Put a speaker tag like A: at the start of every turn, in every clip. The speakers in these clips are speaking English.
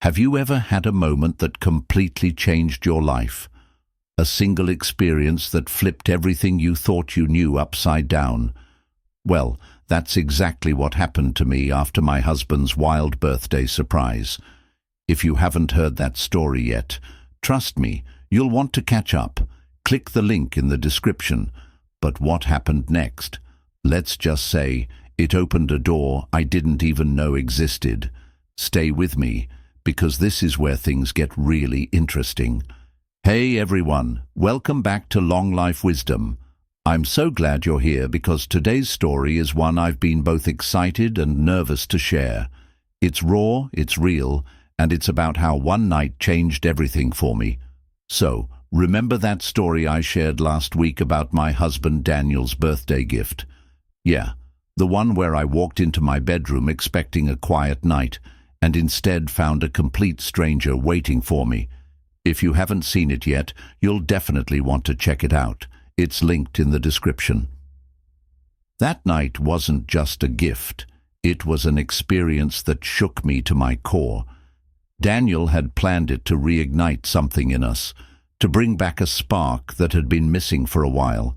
A: Have you ever had a moment that completely changed your life? A single experience that flipped everything you thought you knew upside down? Well, that's exactly what happened to me after my husband's wild birthday surprise. If you haven't heard that story yet, trust me, you'll want to catch up. Click the link in the description. But what happened next? Let's just say, it opened a door I didn't even know existed. Stay with me, because this is where things get really interesting. Hey everyone, welcome back to Long Life Wisdom. I'm so glad you're here because today's story is one I've been both excited and nervous to share. It's raw, it's real, and it's about how one night changed everything for me. So, remember that story I shared last week about my husband Daniel's birthday gift? Yeah, the one where I walked into my bedroom expecting a quiet night, and instead found a complete stranger waiting for me. If you haven't seen it yet, you'll definitely want to check it out. It's linked in the description. That night wasn't just a gift. It was an experience that shook me to my core. Daniel had planned it to reignite something in us, to bring back a spark that had been missing for a while.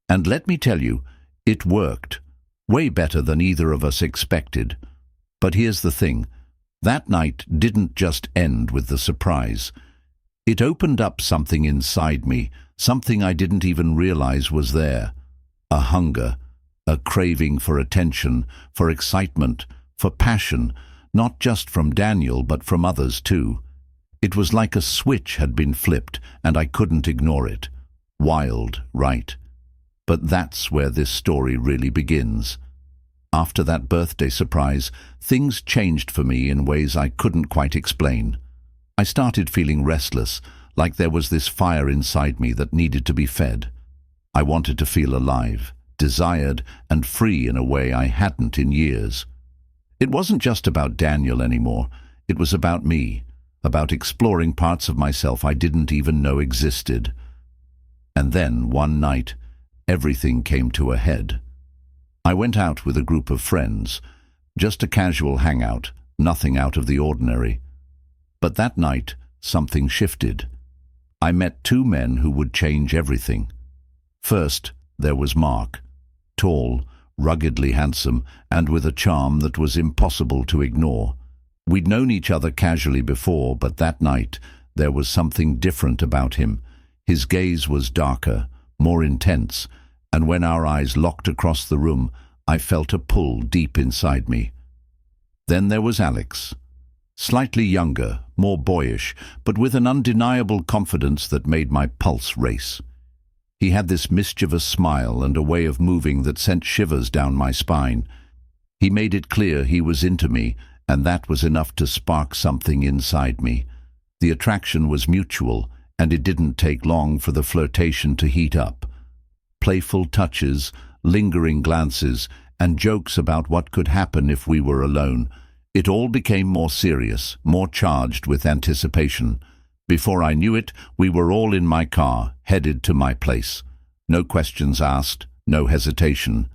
A: And let me tell you, it worked. Way better than either of us expected. But here's the thing. That night didn't just end with the surprise. It opened up something inside me, something I didn't even realize was there. A hunger, a craving for attention, for excitement, for passion, not just from Daniel but from others too. It was like a switch had been flipped and I couldn't ignore it. Wild, right? But that's where this story really begins. After that birthday surprise, things changed for me in ways I couldn't quite explain. I started feeling restless, like there was this fire inside me that needed to be fed. I wanted to feel alive, desired, and free in a way I hadn't in years. It wasn't just about Daniel anymore. It was about me, about exploring parts of myself I didn't even know existed. And then, one night, everything came to a head. I went out with a group of friends, just a casual hangout, nothing out of the ordinary. But that night, something shifted. I met two men who would change everything. First, there was Mark, tall, ruggedly handsome, and with a charm that was impossible to ignore. We'd known each other casually before, but that night, there was something different about him. His gaze was darker, more intense, and when our eyes locked across the room, I felt a pull deep inside me. Then there was Alex. Slightly younger, more boyish, but with an undeniable confidence that made my pulse race. He had this mischievous smile and a way of moving that sent shivers down my spine. He made it clear he was into me, and that was enough to spark something inside me. The attraction was mutual, and it didn't take long for the flirtation to heat up. Playful touches, lingering glances, and jokes about what could happen if we were alone. It all became more serious, more charged with anticipation. Before I knew it, we were all in my car, headed to my place. No questions asked, no hesitation.